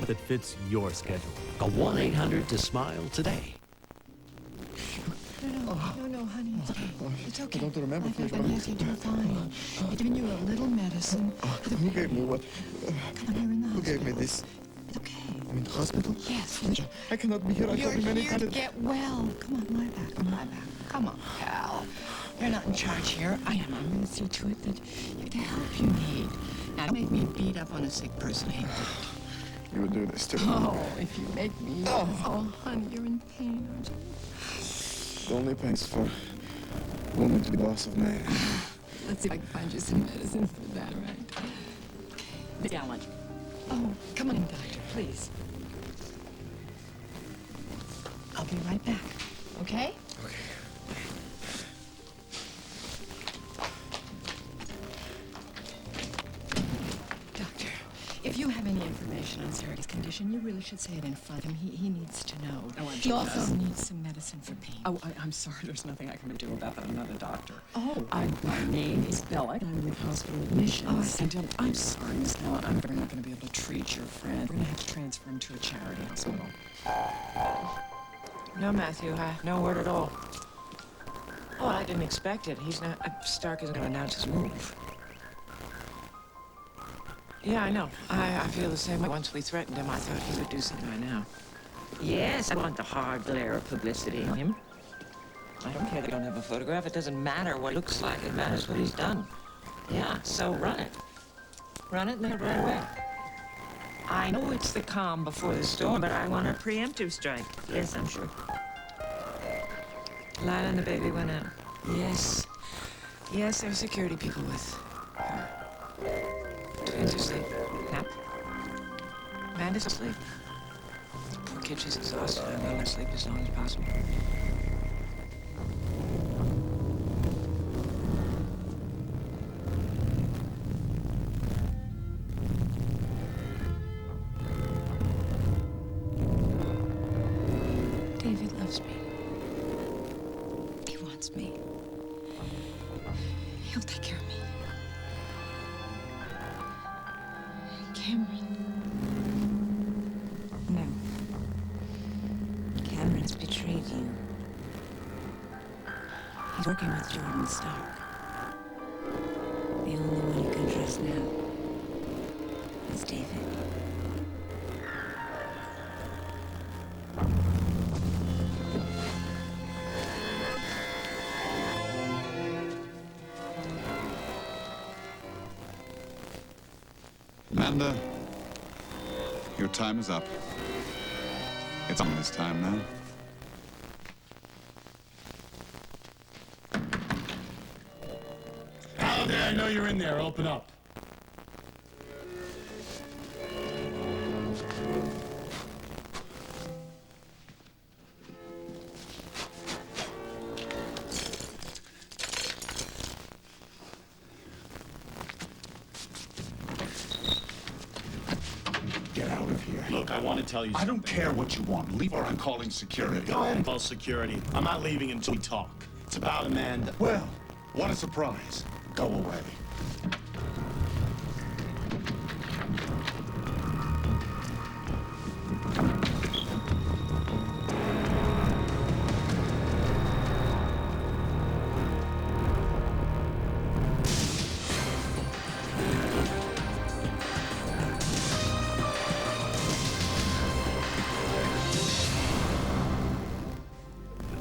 that fits your schedule. Call 1-800-TO-SMILE today. No, honey, it's okay. It's okay. I don't remember, please. Yes, you're doing fine. I've given you a little medicine. Who gave me what? Come on, you're in the Who hospital. gave me this? It's okay. I'm in the hospital? Yes. I cannot be here. I You're have been here to medicated. get well. Come on, lie back. Lie back. Come on, pal. You're not in charge here. I am. I'm going to see to it that you get the help you need. Now, don't make me beat up on a sick person. I hate that. You would do this too. Oh, if you make me... Oh, honey, you're in pain, aren't you? The only pain's for woman to be boss of man. Let's see if I can find you some medicine for that, right? Miss Allen. Oh, come on in, doctor, please. I'll be right back, okay? Okay. Doctor, if you have any information on Sergey's condition, you really should say it in front of him. He needs to know. Oh, I'm He sure also does. needs some medicine for pain. Oh, I'm sorry. There's nothing I can do about that. I'm not a doctor. Oh. My name is Bella. I'm with hospital admissions. Oh, And I'm sorry, Miss Bella. I'm not going to be able to treat your friend. We're going to have to transfer him to a charity hospital. No, Matthew, no word at all. Oh, I didn't expect it. He's not... Stark isn't going to announce his move. Yeah, I know. I feel the same way. Once we threatened him, I thought he would do something by now. Yes, I want the hard glare of publicity on him. I don't care they don't have a photograph. It doesn't matter what he looks like. It matters what he's done. Yeah, so run it. Run it and then right away. I know it's the calm before the storm, but I want a preemptive strike. Yes, I'm sure. Lila and the baby went out. Yes. Yes, there were security people with her. Twins are asleep. Nap. Amanda's asleep. Poor kid, she's exhausted. I'm letting her sleep as long as possible. David loves me. He wants me. He'll take care of me. Cameron. No. Cameron's betrayed you. He's working with Jordan Stark. The only one you can trust now is David. Amanda, your time is up. It's on this time now. Halliday, I know you're in there. Open up. Get out of here. Look, I want to tell you I something. don't care what you want. Leave or I'm calling security. Go ahead and call security. I'm not leaving until we talk. It's about Amanda. Well, what a surprise. Go away.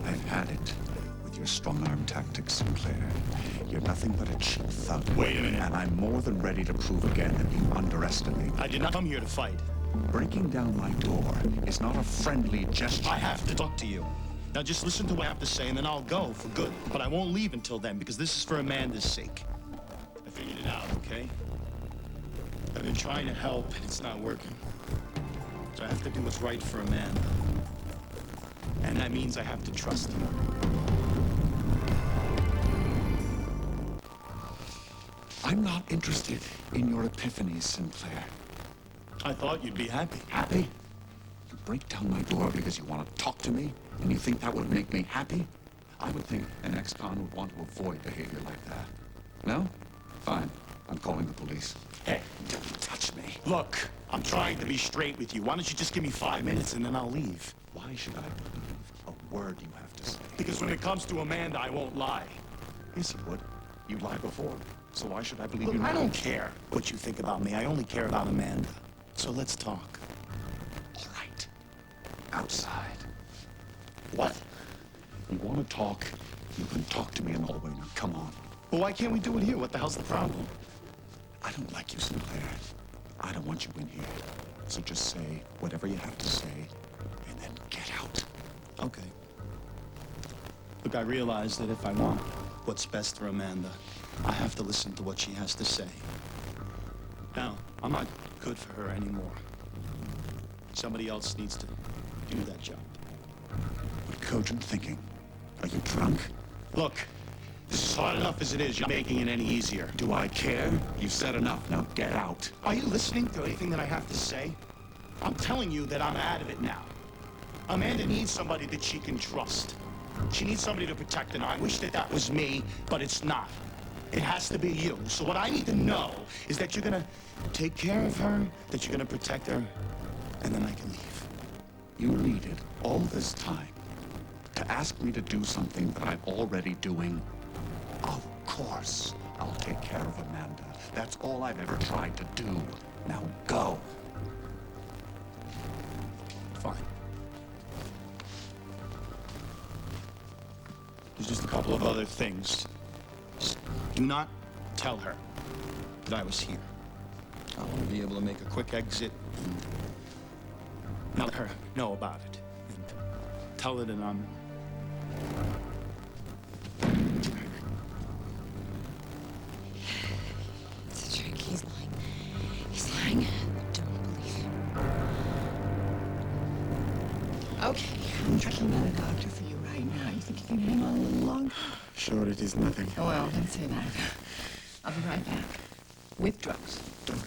I've had it with your strong-arm tactics, Sinclair. You're nothing but a cheap thug. Wait a minute. And I'm more than ready to prove again that you underestimate me. I did not come here to fight. Breaking down my door is not a friendly gesture. I have to talk to you. Now just listen to what I have to say and then I'll go for good. But I won't leave until then because this is for Amanda's sake. I figured it out, okay? I've been trying to help and it's not working. So I have to do what's right for Amanda. And that means I have to trust you. I'm not interested in your epiphanies, Sinclair. I thought you'd be happy. Happy? You break down my door because you want to talk to me, and you think that would make me happy? I would think an ex-con would want to avoid behavior like that. No? Fine. I'm calling the police. Hey, Don't touch me. look, I'm trying to be straight with you. Why don't you just give me 5 minutes and then I'll leave? Why should I believe a word you have to say? Because when it comes to Amanda, I won't lie. Yes, you would. You lied before. So why should I believe Look, you now? I don't care what you think about me. I only care about Amanda. So let's talk. All right. Outside. What? You want to talk? You can talk to me in the hallway now. Come on. Well, why can't we do it here? What the hell's the problem? I don't like you, Sinclair. I don't want you in here. So just say whatever you have to say, and then get out. Okay. Look, I realize that if I want what's best for Amanda, I have to listen to what she has to say. Now, I'm not good for her anymore. Somebody else needs to do that job. What cogent thinking? Are you drunk? Look, this is hard enough as it is. You're making it any easier. Do I care? You've said enough. Now get out. Are you listening to anything that I have to say? I'm telling you that I'm out of it now. Amanda needs somebody that she can trust. She needs somebody to protect her. Now, I wish that that was me, but it's not. It has to be you. So what I need to know is that you're gonna take care of her, that you're gonna protect her, and then I can leave. You needed all this time to ask me to do something that I'm already doing. Of course, I'll take care of Amanda. That's all I've ever tried to do. Now go. Fine. There's just a couple of other things. Just do not tell her that I was here. I want to be able to make a quick exit and not let her know about it. And tell her that I'm... It's a trick. He's lying. He's lying. Don't believe him. Okay, I'm tracking down a doctor for you right now. You think you can hang on a little longer? Sure, it is nothing. Oh, well, don't say that. I'll be right back. With drugs. Okay.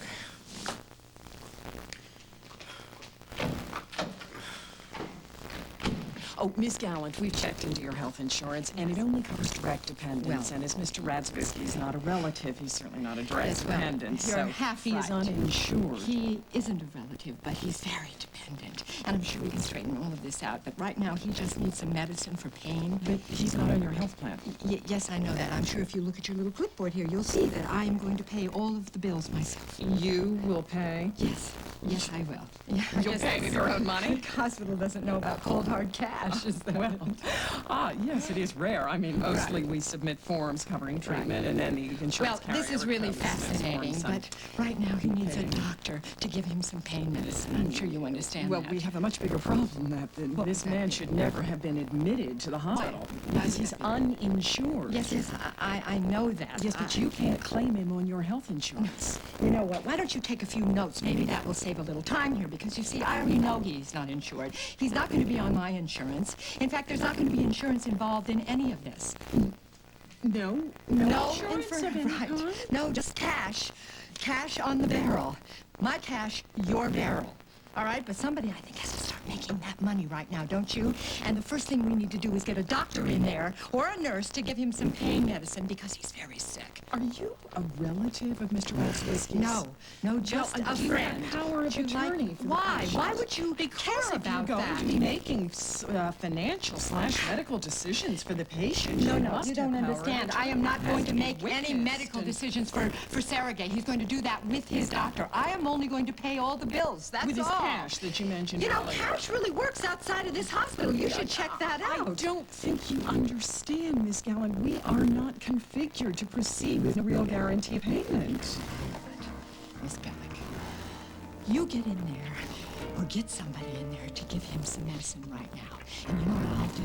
Oh, Miss Gallant, we've checked into your health insurance, and it only covers direct dependents. Well- And as Mr. Radziwiecki is not a relative, he's certainly not a direct Yes, well, dependent. you're So half he is right. uninsured. He isn't a relative, but he's very dependent. And I'm sure we can straighten all of this out. But right now, he just needs some medicine for pain. But he's not on your health plan. Yes, I know that. I'm sure if you look at your little clipboard here, you'll see that I am going to pay all of the bills myself. You will pay? Yes. Yes, I will. Yeah, You'll pay with your own money? The hospital doesn't know about cold, hard cash, is that Well, yes, it is rare. I mean, mostly we submit forms covering treatment, and then the insurance Well, this carrier is really covers those fascinating, forms. but right now he needs a doctor to give him some pain medicine. I'm sure you understand Well, that. we have a much bigger problem that this man should never have been admitted to the hospital because he's uninsured. Yes, I know that. Yes, but you can't claim him on your health insurance. You know what? Why don't you take a few notes? Maybe that will save a little time here, because you see, I already know he's not insured. He's not going to be on my insurance. In fact, there's not going to be insurance involved in any of this. No insurance of any right. kind? No, just cash. Cash on the barrel. My cash, your barrel. All right, but somebody, I think, has to start making that money right now, don't you? And the first thing we need to do is get a doctor in there, or a nurse, to give him some pain medicine, because he's very sick. Are you a relative of Mr. Radziwiecki's? No, just Well, a you have friend. power of Would you like- attorney for the Why? patient. Why would you care Because if about you're going that? to be making financial/medical decisions for the patient, No, you no, must you have don't power of understand. I attorney. am not It going has to be make any witnessed medical and- decisions for Sergei. He's going to do that with his doctor. I am only going to pay all the bills. That's with his all. cash that you mentioned You know, earlier. cash really works outside of this hospital. You should check that out. I don't think you understand, Miss Gallant. We are not configured to proceed with a real guarantee payment. Miss Bellick, you get in there, or get somebody in there to give him some medicine right now. And you know what I'll do?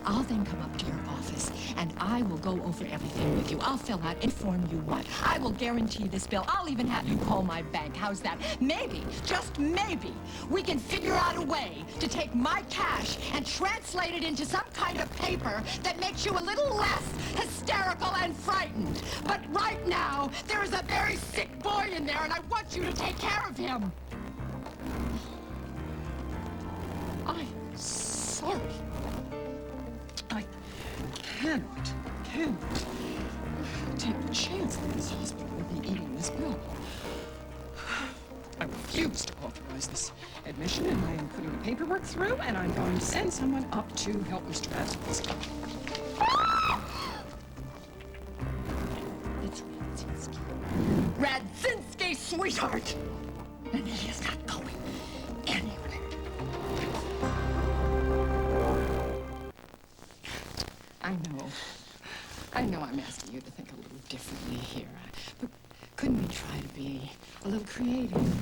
I'll then come up to your office, and I will go over everything with you. I'll fill out, inform you what. I will guarantee this bill. I'll even have you call my bank. How's that? Maybe, just maybe, we can figure out a way to take my cash and translate it into some kind of paper that makes you a little less hysterical and frightened. But right now, there is a very sick boy in there, and I want you to take care of him. I'm sorry. I cannot take a chance that this hospital will be eating this bill. I refuse. refuse to authorize this admission, and I am putting the paperwork through, and I'm going to send someone up to help Mr. Radzinski. It's Radzinski. Radzinski, sweetheart! And he is not going anywhere. I know I'm asking you to think a little differently here, but couldn't we try to be a little creative?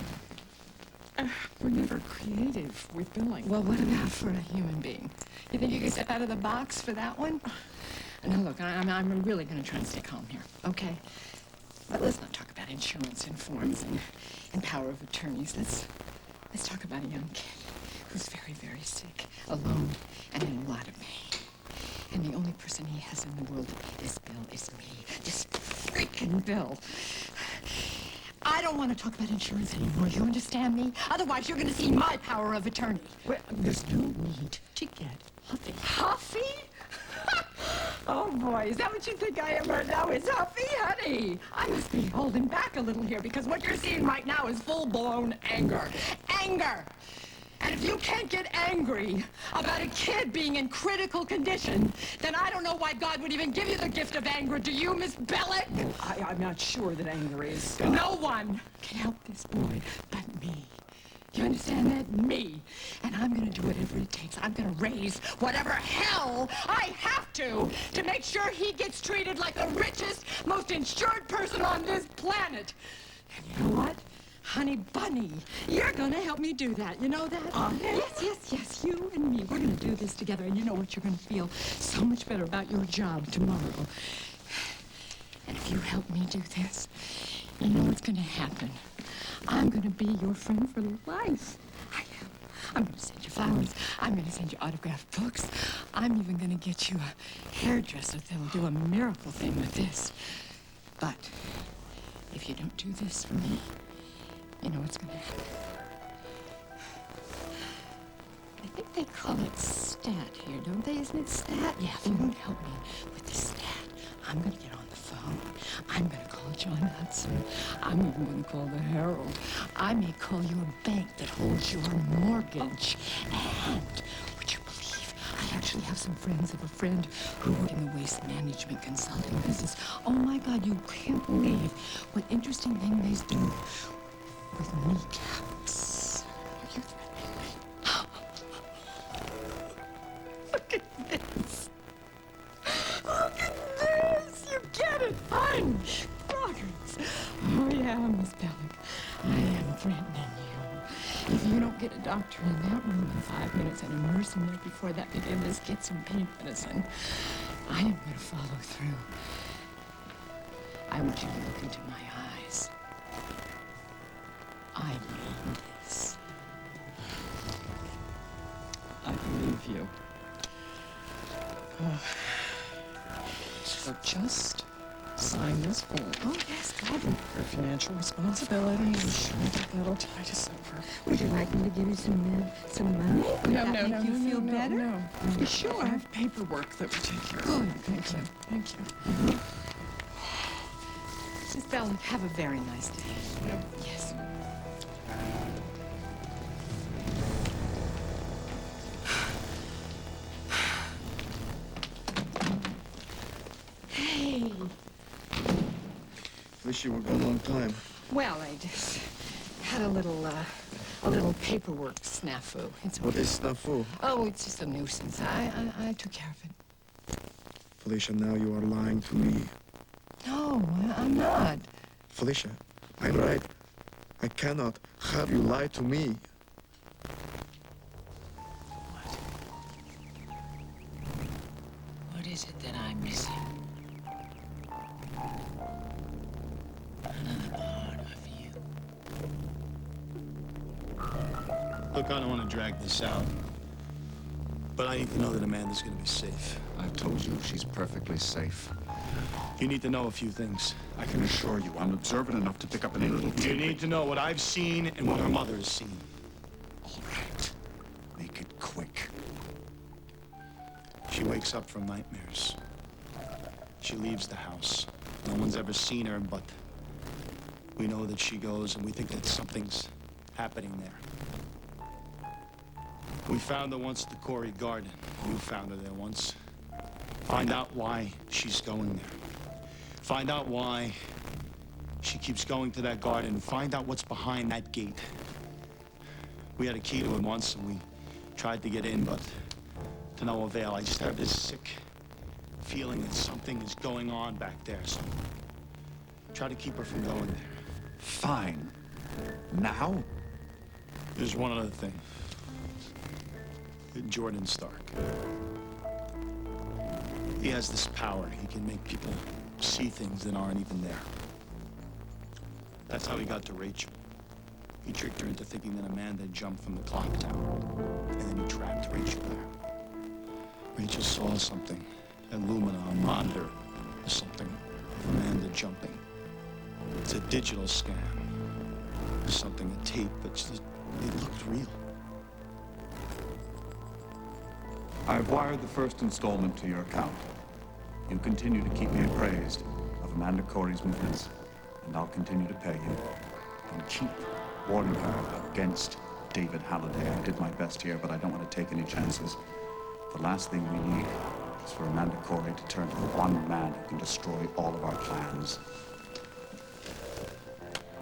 We're never creative with billing. Well, what about for a human being? You think you can step out of the box for that one? Now, look, I'm really going to try and stay calm here, okay? But let's not talk about insurance and forms and power of attorneys. Let's talk about a young kid who's very, very sick, alone, and in a lot of pain. And the only person he has in the world is Bill, is me. This freaking Bill. I don't want to talk about insurance anymore, you understand me? Otherwise, you're going to see my power of attorney. Well, there's no need to get huffy. Huffy? Oh, boy, is that what you think I am right now? Is Huffy, honey? I must be holding back a little here because what you're seeing right now is full-blown anger. Anger! And if you can't get angry about a kid being in critical condition, then I don't know why God would even give you the gift of anger. Do you, Miss Bellick? I'm not sure that anger is... No one can help this boy but me. You understand that? Me. And I'm going to do whatever it takes. I'm going to raise whatever hell I have to make sure he gets treated like the richest, most insured person on this planet. And you know what? Honey Bunny, you're gonna help me do that. You know that? Yes. You and me, we're gonna do this together. And you know what? You're gonna feel so much better about your job tomorrow. And if you help me do this, you know what's gonna happen. I'm gonna be your friend for life. I am. I'm gonna send you flowers. I'm gonna send you autographed books. I'm even gonna get you a hairdresser that'll do a miracle thing with this. But if you don't do this for me, you know what's gonna happen. I think they call it stat here, don't they? Isn't it stat? Yeah, if you don't help me with the stat, I'm gonna get on the phone. I'm gonna call John Hudson. I'm even gonna call the Herald. I may call your bank that holds your mortgage. And would you believe I actually have some friends of a friend who work in the waste management consulting business. Oh my God, you can't believe what interesting things they do with kneecaps. Are you threatening me? Look at this. Look at this. You get it, fine. Rockers. Oh, yeah, Miss Bellick. I am threatening you. If you don't get a doctor in that room in 5 minutes and a nurse in there before that begins, get some pain medicine, I am going to follow through. I want you to look into my eyes. I mean this. I believe you. So just sign this form. Oh, yes, God. For financial responsibility, I'm sure that'll tide us over. Would you like me to give you some money? Would that make you feel better? No. You sure? I have paperwork that will take care of Good. it. Thank you. Miss Bellick, have a very nice day. Yes. Hey. Wish you were gone a long time. Well, I just had a little paperwork snafu. It's What is snafu? Oh, it's just a nuisance. I took care of it. Felicia, now you are lying to me. No, I'm not. Felicia, I'm right. I cannot have you lie to me. What is it that I'm missing? Another part of you. Look, I don't want to drag this out, but I need to know that Amanda's going to be safe. I've told you she's perfectly safe. You need to know a few things. I can assure you, I'm observant enough to pick up any little You tidbit. need to know what I've seen and what her mother has seen. All right. Make it quick. She wakes up from nightmares. She leaves the house. No one's ever seen her, but we know that she goes, and we think that something's happening there. We found her once at the Corey Garden. You found her there once. Find out why she's going there. Find out why she keeps going to that garden. Find out what's behind that gate. We had a key to it once, and we tried to get in, but to no avail. I just have this sick feeling that something is going on back there, so try to keep her from going there. Fine. Now? There's one other thing. Jordan Stark. He has this power. He can make people see things that aren't even there. That's how he got to Rachel. He tricked her into thinking that Amanda jumped from the clock tower. And then he trapped Rachel there. Rachel saw something. At Lumina, a monitor, or something of Amanda jumping. It's a digital scan. Something, a tape, but it looked real. I've wired the first installment to your account. You continue to keep me appraised of Amanda Corey's movements, and I'll continue to pay you. And keep warning her against David Halliday. I did my best here, but I don't want to take any chances. The last thing we need is for Amanda Corey to turn to the one man who can destroy all of our plans.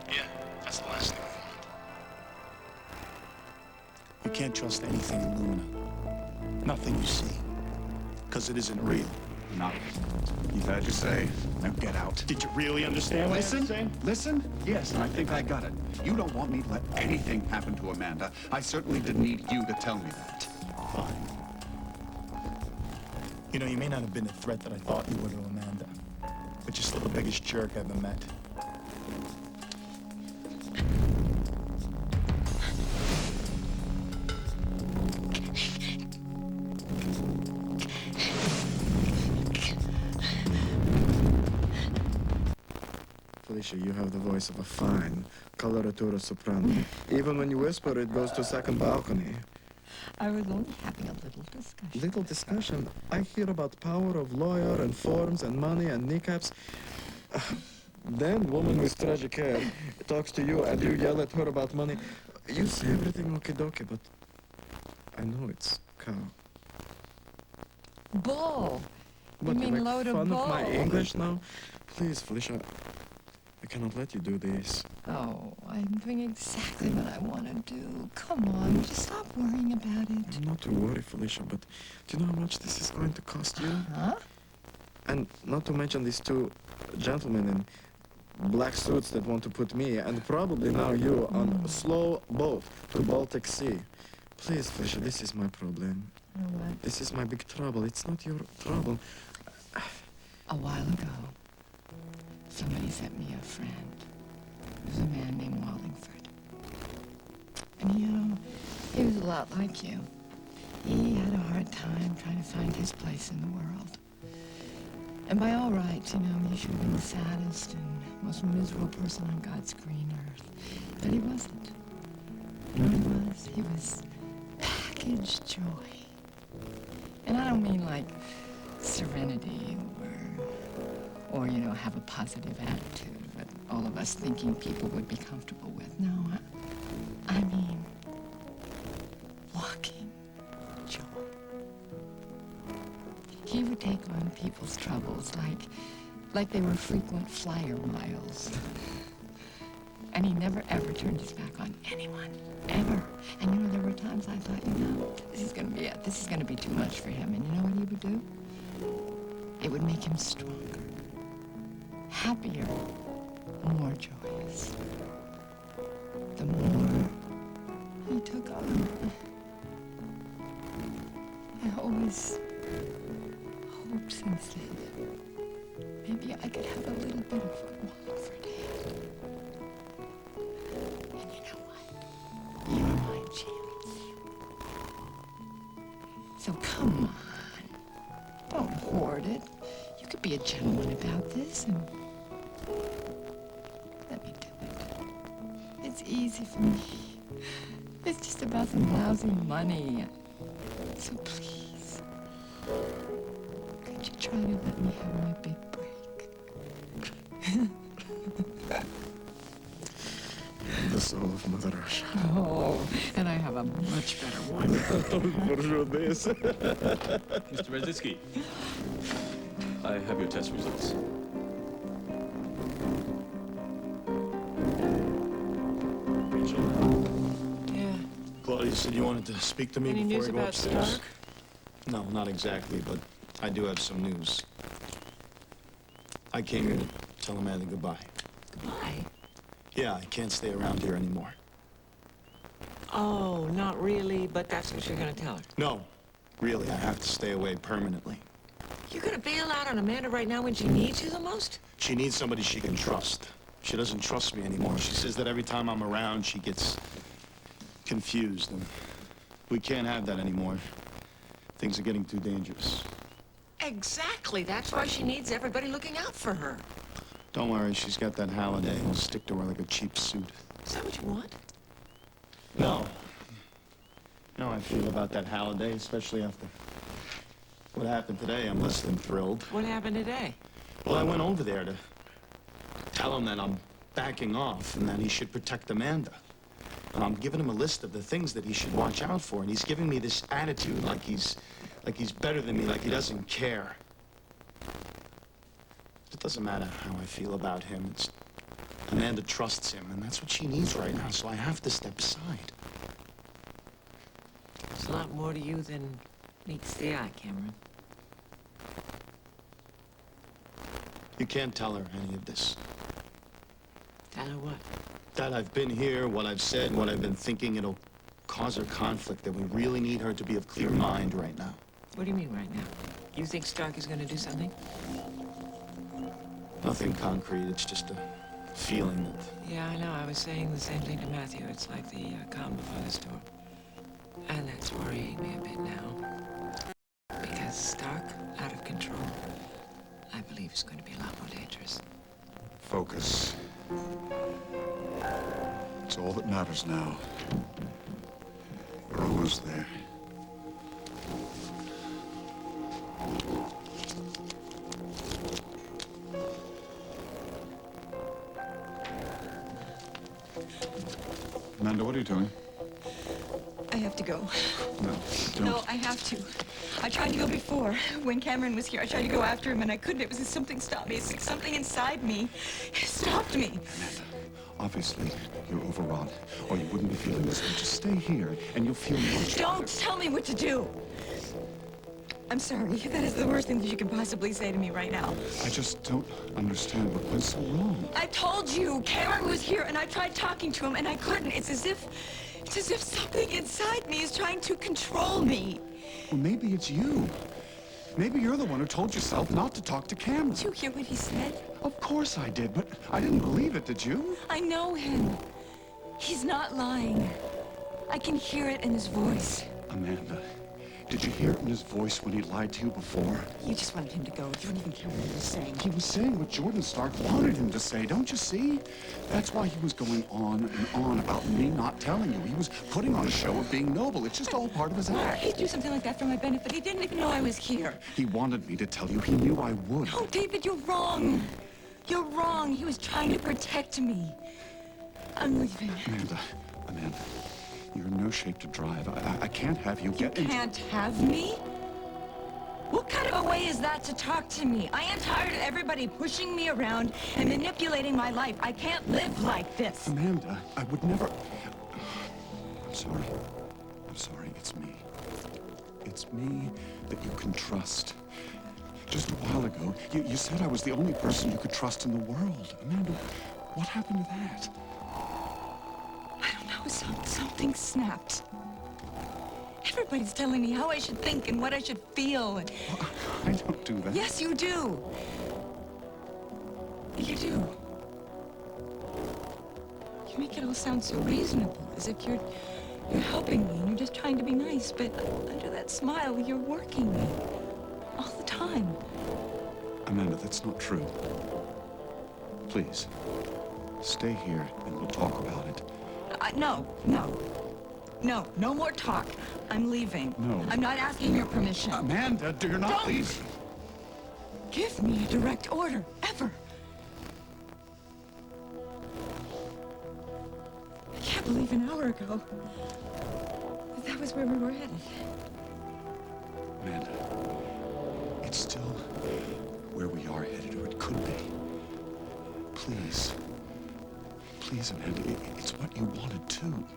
Yeah, that's the last thing we want. You can't trust anything in Lumina. Nothing you see. Because it isn't real. Not. You've had your say. Now get out. Did you really understand what I was Listen, saying? listen. Yes, and I think I got it. You don't want me to let anything happen to Amanda. I certainly didn't need you to tell me that. Fine. You know, you may not have been the threat that I thought you were to Amanda, but you're still the biggest jerk I've ever met. Felicia, you have the voice of a fine coloratura soprano. Even when you whisper, it goes to second balcony. I was only having a little discussion. Little discussion. I hear about power of lawyer and forms and money and kneecaps. Then woman with tragic hair talks to you and you yell at her about money. You say everything okie dokie, but I know it's cow. Bull. What, You mean make load of fun bull? of my English now? Please, Felicia, I cannot let you do this. Oh, I'm doing exactly what I want to do. Come on, just stop worrying about it. Not to worry, Felicia, but do you know how much this is going to cost you? Huh? And not to mention these two gentlemen in black suits that want to put me, and probably now you, on a slow boat to Baltic Sea. Please, Felicia, this is my problem. You know what? This is my big trouble. It's not your trouble. A while ago, somebody sent me a friend. It was a man named Wallingford. And he was a lot like you. He had a hard time trying to find his place in the world. And by all rights, he should have been the saddest and most miserable person on God's green earth. But he wasn't. You know what he was? Packaged joy. And I don't mean like serenity or have a positive attitude that all of us thinking people would be comfortable with. No, I mean walking joy. He would take on people's troubles like they were frequent flyer miles. And he never ever turned his back on anyone, ever. And there were times I thought, this is gonna be it. This is gonna be too much for him. And you know what he would do? It would make him stronger, happier, more joyous. The more he took on. I always hoped since then maybe I could have a little bit of what Wallingford had. And you know what? You're my chance. So come on. Don't hoard it. You could be a gentleman about this and let me do it. It's easy for me. It's just about some lousy money. So please, could you try to let me have my big break? The soul of Mother Russia. Oh, and I have a much better one. For sure this. Mr. Brzezinski, I have your test results. Rachel, Yeah. Claudia said you wanted to speak to me Any before news I go about upstairs. Stark? No, not exactly, but I do have some news. I came here to tell Amanda goodbye. Goodbye. Yeah, I can't stay around here anymore. Oh, not really, but that's what you're gonna tell her. No, really, I have to stay away permanently. You're gonna bail out on Amanda right now when she needs you the most? She needs somebody she can trust. She doesn't trust me anymore. She says that every time I'm around, she gets confused, and we can't have that anymore. Things are getting too dangerous. Exactly. That's why she needs everybody looking out for her. Don't worry, she's got that Halliday. It'll stick to her like a cheap suit. Is that what you want? No. No, I feel about that Halliday, especially after what happened today. I'm less than thrilled. What happened today? Well, I went over there to tell him that I'm backing off and that he should protect Amanda. And I'm giving him a list of the things that he should watch out for, and he's giving me this attitude like he's better than me, like he doesn't care. It doesn't matter how I feel about him. It's Amanda trusts him, and that's what she needs right now, so I have to step aside. There's a lot more to you than meets the eye, Cameron. You can't tell her any of this. Tell her what? That I've been here, what I've said, what I've been thinking, it'll cause her conflict, that we really need her to be of clear mind right now. What do you mean right now? You think Stark is gonna do something? Nothing concrete, it's just a feeling that... Yeah, I know. I was saying the same thing to Matthew. It's like the calm before the storm. And that's worrying me a bit now. Because Stark, out of control, I believe is going to be a lot more dangerous. Focus. It's all that matters now. We're almost there. Amanda, what are you doing? I have to go. No, don't. No, I have to. I tried to go before. When Cameron was here, I tried to go after him, and I couldn't. It was something stopped me. It's something inside me. It stopped me. Amanda, obviously, you're overwrought, or you wouldn't be feeling this way. Just stay here, and you'll feel much better. Don't tell me what to do. I'm sorry. That is the worst thing that you can possibly say to me right now. I just don't understand what went so wrong. I told you, Cameron was here, and I tried talking to him, and I couldn't. It's as if something inside me is trying to control me. Well, maybe it's you. Maybe you're the one who told yourself not to talk to Cameron. Did you hear what he said? Of course I did, but I didn't believe it, did you? I know him. He's not lying. I can hear it in his voice. Amanda, did you hear it in his voice when he lied to you before? You just wanted him to go. You didn't even care what he was saying. He was saying what Jordan Stark wanted him to say, don't you see? That's why he was going on and on about me not telling you. He was putting on a show of being noble. It's just all part of his act. He'd do something like that for my benefit. He didn't even know I was here. He wanted me to tell you. He knew I would. Oh, David, you're wrong. You're wrong. He was trying to protect me. I'm leaving. Amanda, you're in no shape to drive. I can't have you You get into... can't have me? What kind of a way is that to talk to me? I am tired of everybody pushing me around and manipulating my life. I can't live like this. Amanda, I would never... I'm sorry. I'm sorry. It's me. It's me that you can trust. Just a while ago, you said I was the only person you could trust in the world. Amanda, what happened to that? I don't know. Something snapped. Everybody's telling me how I should think and what I should feel. And... Well, I don't do that. Yes, you do. You do. You make it all sound so reasonable, as if you're helping me and you're just trying to be nice. But under that smile, you're working me all the time. Amanda, that's not true. Please, stay here and we'll talk about it. No more talk. I'm leaving. No. I'm not asking your permission. Amanda, you're not... Don't Please. give me a direct order, ever. I believe an hour ago that that was where we were headed. Amanda, it's still where we are headed, or it could be. Please. Please, Amanda, it's what you wanted too.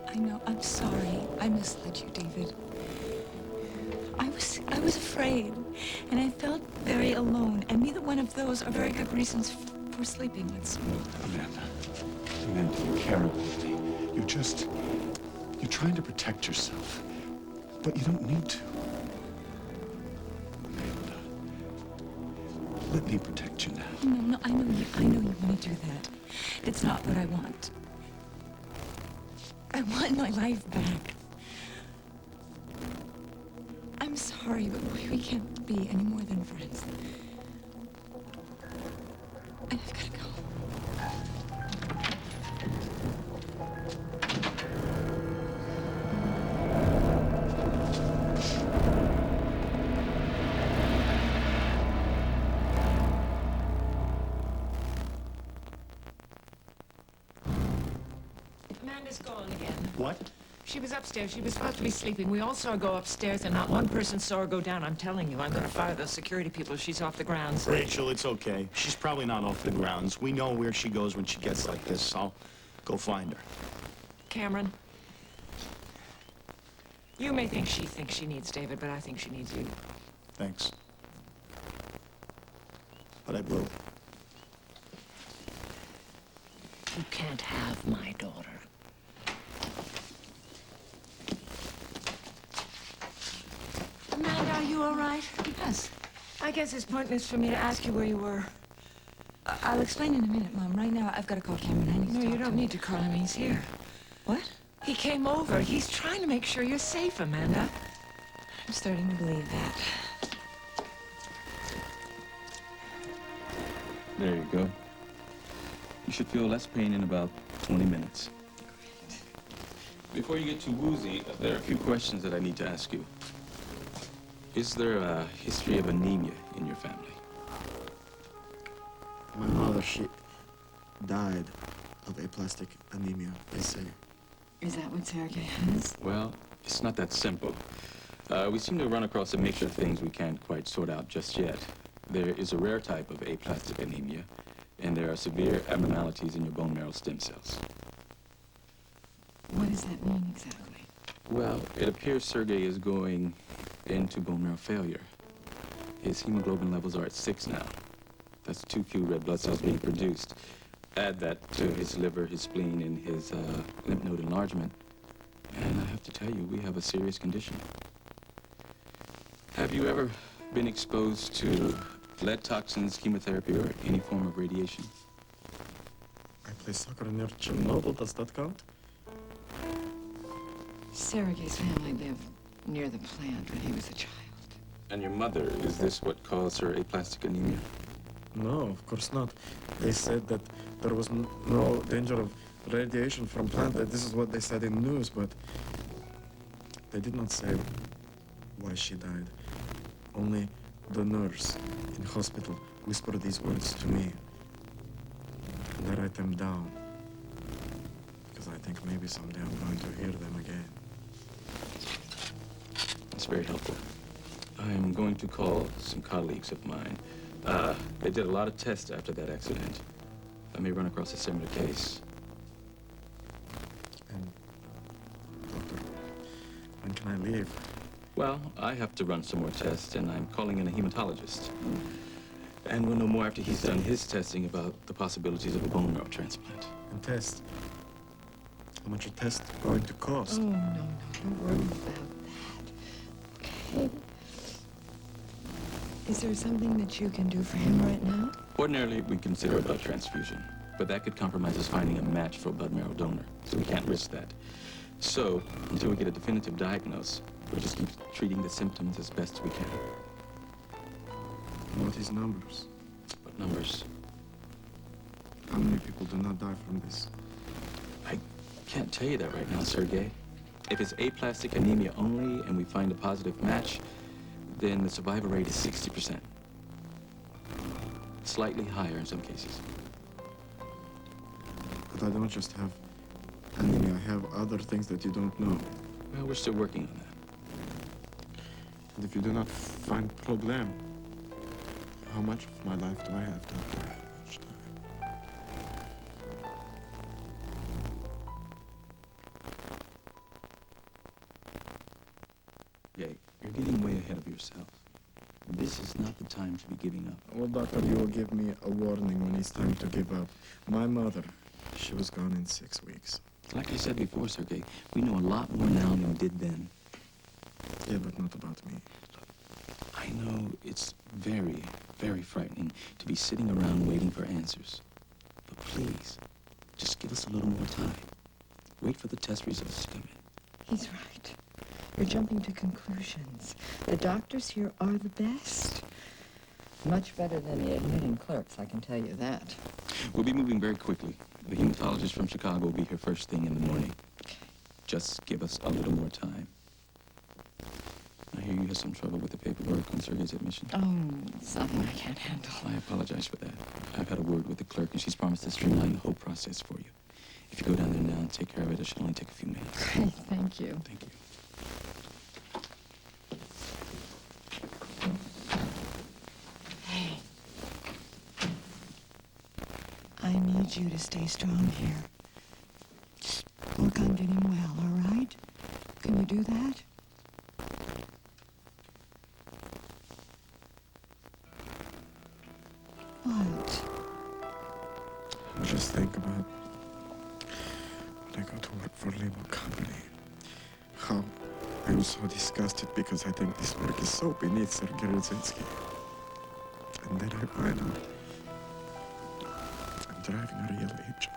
I know. I'm sorry. I misled you, David. I was afraid, and I felt very alone, and neither one of those are very good reasons for sleeping with someone. Amanda, you care about me. You're trying to protect yourself, but you don't need to. Amanda, let me protect you now. No, I know you want to do that. It's not what I want. I want my life back. I'm sorry, but we can't be any more than friends. And I've got to go. Amanda's gone again. What? She was upstairs. She was supposed to be sleeping. We all saw her go upstairs, and not one person saw her go down. I'm telling you, I'm going to fire those security people if she's off the grounds. Rachel, it's okay. She's probably not off the grounds. We know where she goes when she gets like this. I'll go find her. Cameron, you may think she thinks she needs David, but I think she needs you. Thanks. But I blew it. You can't have my daughter. Amanda, are you all right? Yes. I guess it's pointless for me to ask you where you were. I'll explain in a minute, Mom. Right now, I've got to call Cameron. I need to No, talk you to don't him. need to call him. He's here. What? He came over. He's trying to make sure you're safe, Amanda. I'm starting to believe that. There you go. You should feel less pain in about 20 minutes. Before you get too woozy, there are a few questions that I need to ask you. Is there a history of anemia in your family? My mother, she died of aplastic anemia, they say. Is that what Sergei has? Well, it's not that simple. We seem to run across a mixture of things we can't quite sort out just yet. There is a rare type of aplastic anemia, and there are severe abnormalities in your bone marrow stem cells. What does that mean exactly? Well, it appears Sergei is going into bone marrow failure. His hemoglobin levels are at 6 now. That's too few red blood cells being produced. Add that to his liver, his spleen, and his lymph node enlargement, and I have to tell you, we have a serious condition. Have you ever been exposed to lead toxins, chemotherapy, or any form of radiation? I play soccer near Chernobyl, does that count? Sergei's family lived near the plant when he was a child. And your mother, is this what caused her aplastic anemia? No, of course not. They said that there was no danger of radiation from plant. This is what they said in news, but they did not say why she died. Only the nurse in hospital whispered these words to me. And I write them down, because I think maybe someday I'm going to hear them again. That's very helpful. I'm going to call some colleagues of mine. They did a lot of tests after that accident. I may run across a similar case. And, doctor, when can I leave? Well, I have to run some more tests, and I'm calling in a hematologist. And we'll know more after he's done his testing about the possibilities of a bone marrow transplant. And test. How much a test going to cost? Oh, no, don't worry about that. Okay. Is there something that you can do for him right now? Ordinarily, we consider a blood transfusion, but that could compromise us finding a match for a blood marrow donor, so we can't risk that. So, until we get a definitive diagnosis, we'll just keep treating the symptoms as best we can. What is numbers? What numbers? How many people do not die from this? I can't tell you that right now, Sergei. If it's aplastic anemia only and we find a positive match, then the survival rate is 60%. Slightly higher in some cases. But I don't just have I mean, I have other things that you don't know. Well, we're still working on that. And if you do not find problem, how much of my life do I have, Doctor? How much time? Jay, you're getting way ahead of yourself. This is not the time to be giving up. Well, Doctor, you will give me a warning when it's time to give up. My mother, she was gone in 6 weeks. Like I said before, Sergei, we know a lot more now than we did then. Yeah, but not about me. I know it's very, very frightening to be sitting around waiting for answers. But please, just give us a little more time. Wait for the test results to come in. He's right. You're jumping to conclusions. The doctors here are the best. Much better than the admitting clerks, I can tell you that. We'll be moving very quickly. The hematologist from Chicago will be here first thing in the morning. Just give us a little more time. I hear you had some trouble with the paperwork on Sergei's admission. Oh, something I can't handle. I apologize for that. I've had a word with the clerk, and she's promised to streamline the whole process for you. If you go down there now and take care of it, it should only take a few minutes. Great, thank you. Thank you. Hey. I need you to stay strong here. Just work on getting well, all right? Can you do that? What? Just think about when I go to work for Limo Company. How I was so disgusted because I think this work is so beneath Sergei Rudzinski. And then I find out I'm driving a real angel.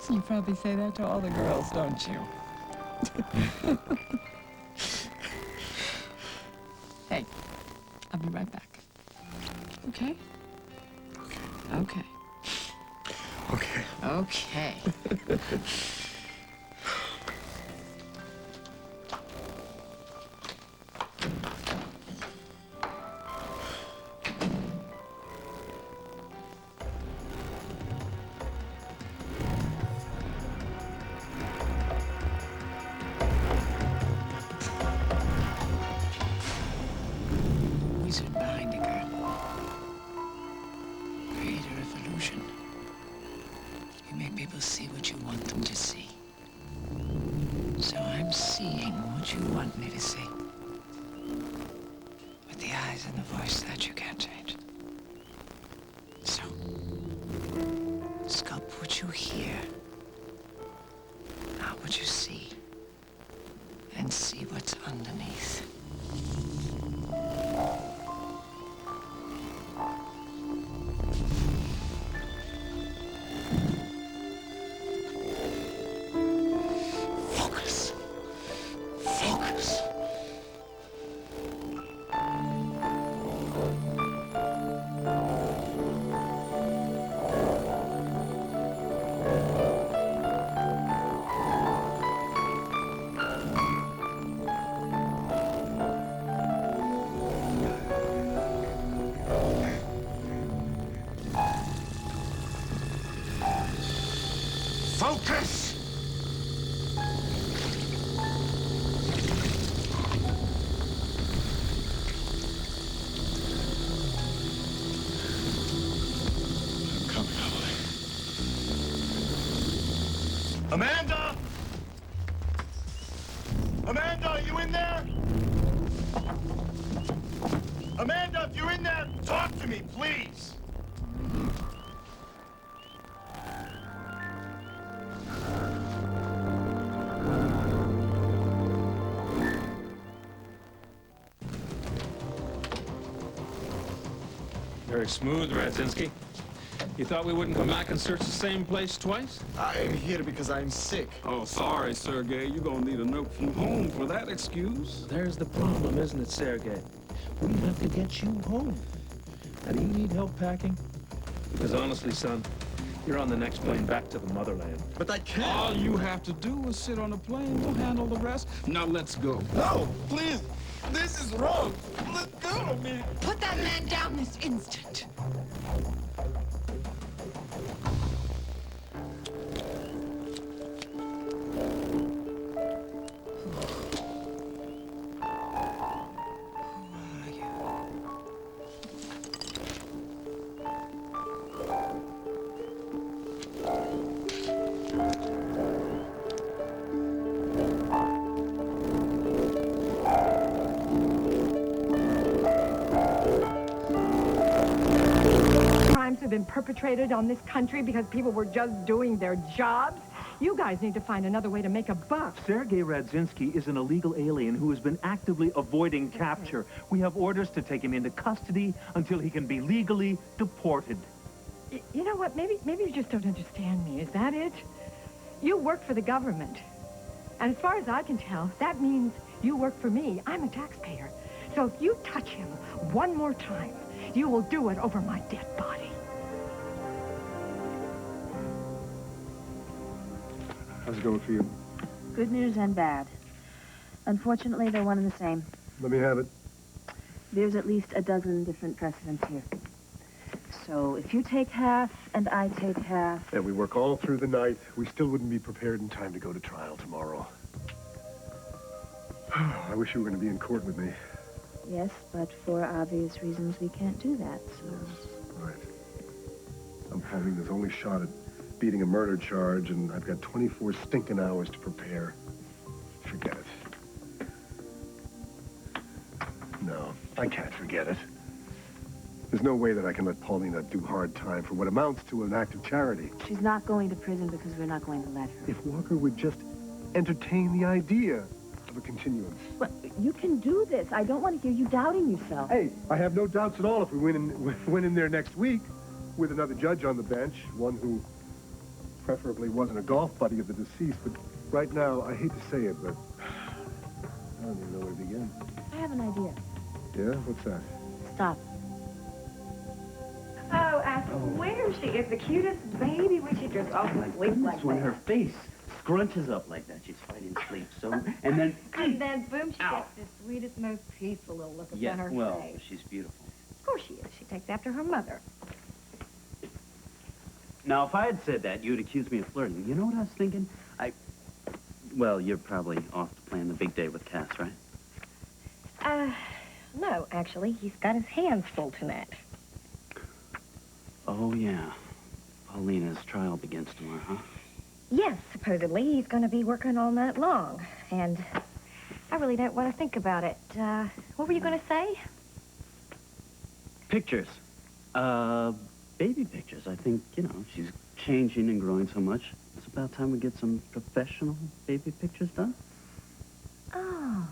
You probably say that to all the girls, don't you? Hey, I'll be right back. Okay? Okay. Okay. Okay. Wizard behind a girl. Creator of illusion. You make people see what you want them to see. So I'm seeing what you want me to see. With the eyes and the voice that you can't change. So, sculpt what you hear, not what you see, and see what's underneath. Focus. Focus. Focus! I'm coming, Holly. Amanda! Amanda, are you in there? Amanda, if you're in there, talk to me, please. Very smooth, Radzinski. You thought we wouldn't come back and search the same place twice? I'm here because I'm sick. Oh, sorry, Sergei. You're gonna need a note from home for that excuse. There's the problem, isn't it, Sergei? We have to get you home. Now, do you need help packing? Because honestly, son, you're on the next plane back to the motherland. But I can't. All you have to do is sit on the plane. We'll handle the rest. Now let's go. No, please. This is wrong. Let go of me. Put that man down this instant. Crimes have been perpetrated on this country because people were just doing their jobs. You guys need to find another way to make a buck. Sergei Radzinski is an illegal alien who has been actively avoiding capture. We have orders to take him into custody until he can be legally deported. You know what? Maybe you just don't understand me. Is that it? You work for the government. And as far as I can tell, that means you work for me. I'm a taxpayer. So if you touch him one more time, you will do it over my dead body. How's it going for you? Good news and bad. Unfortunately, they're one and the same. Let me have it. There's at least a dozen different precedents here. So if you take half and I take half... And we work all through the night, we still wouldn't be prepared in time to go to trial tomorrow. I wish you were going to be in court with me. Yes, but for obvious reasons, we can't do that, so... Yes, right. I'm Paulina's only shot at beating a murder charge, and I've got 24 stinking hours to prepare. Forget it. No, I can't forget it. There's no way that I can let Paulina do hard time for what amounts to an act of charity. She's not going to prison because we're not going to let her. If Walker would just entertain the idea of a continuance. Well, you can do this. I don't want to hear you doubting yourself. Hey, I have no doubts at all if we went in there next week with another judge on the bench, one who preferably wasn't a golf buddy of the deceased, but right now, I hate to say it, but I don't even know where to begin. I have an idea. Yeah? What's that? Stop. Oh, I swear she is the cutest baby when she just off to sleep like When that. her face scrunches up like that, she's fighting sleep. So, and then... And then, boom, she gets the sweetest, most peaceful little look upon her well, face. she's beautiful. Of course she is. She takes after her mother. Now, if I had said that, you'd accuse me of flirting. You know what I was thinking? Well, you're probably off to plan the big day with Cass, right? No, actually, he's got his hands full tonight. Oh, yeah. Paulina's trial begins tomorrow, huh? Yes, supposedly. He's going to be working all night long. And I really don't want to think about it. What were you going to say? Pictures. Baby pictures. I think, you know, she's changing and growing so much. It's about time we get some professional baby pictures done. Oh.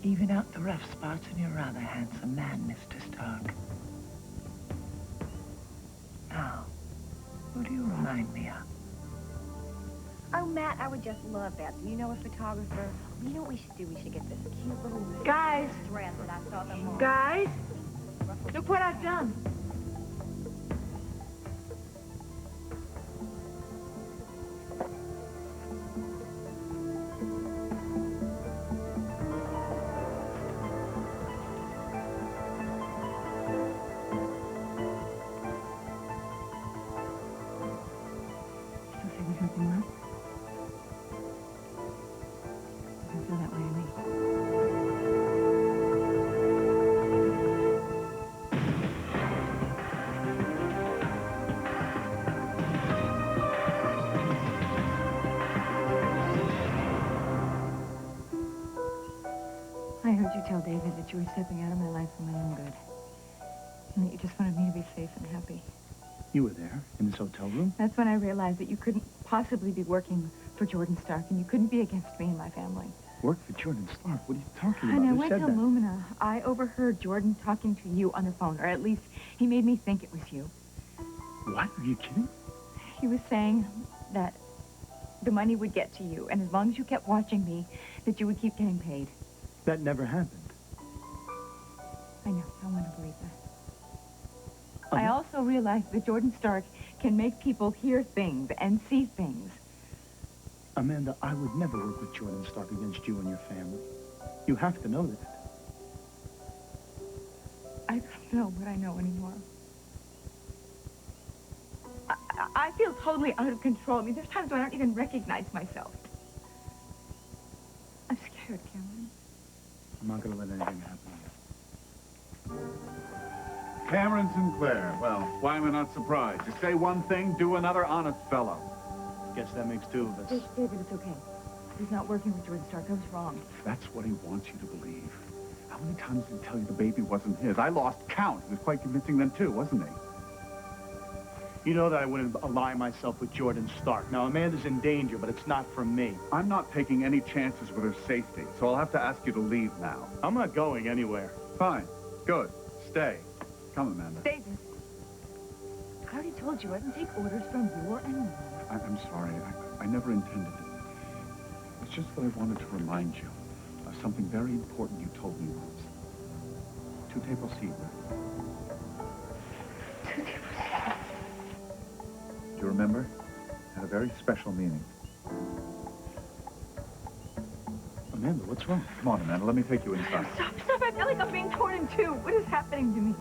Even out the rough spots, and you're a rather handsome man, Mr. Stark. Now, who do you remind me of? Oh, Matt, I would just love that. You know a photographer? You know what we should do? We should get this cute little Guys. dress that I saw them on. Guys, look what I've done. Still say there's nothing left? Doesn't feel that way to me. I heard you tell David that you were stepping out of my life for my own good. And that you just wanted me to be safe and happy. You were there, in this hotel room? That's when I realized that you couldn't possibly be working for Jordan Stark, and you couldn't be against me and my family. Work for Jordan Stark? What are you talking about? And I Who went said to that? Lumina. I overheard Jordan talking to you on the phone, or at least he made me think it was you. What? Are you kidding? He was saying that the money would get to you, and as long as you kept watching me, that you would keep getting paid. That never happened. I know. I want to believe that. I also realized that Jordan Stark can make people hear things and see things. Amanda, I would never work with Jordan Stark against you and your family. You have to know that. I don't know what I know anymore. I feel totally out of control. I mean, there's times when I don't even recognize myself. I'm scared, Cameron. I'm not going to let anything happen. Cameron Sinclair. Well, why am I not surprised? You say one thing, do another, honest fellow. Guess that makes two of us. David, it's okay. He's not working with Jordan Stark. I was wrong. That's what he wants you to believe. How many times did he tell you the baby wasn't his? I lost count. He was quite convincing then, too, wasn't he? You know that I wouldn't ally myself with Jordan Stark. Now, Amanda's in danger, but it's not from me. I'm not taking any chances with her safety, so I'll have to ask you to leave now. I'm not going anywhere. Fine. Good. Stay. Come, Amanda. David, I already told you I didn't take orders from you or anyone. I'm sorry. I never intended it. It's just that I wanted to remind you of something very important you told me once. 2 tables seed. Do you remember? It had a very special meaning. Amanda, what's wrong? Come on, Amanda. Let me take you inside. Stop. I feel like I'm being torn in two. What is happening to me?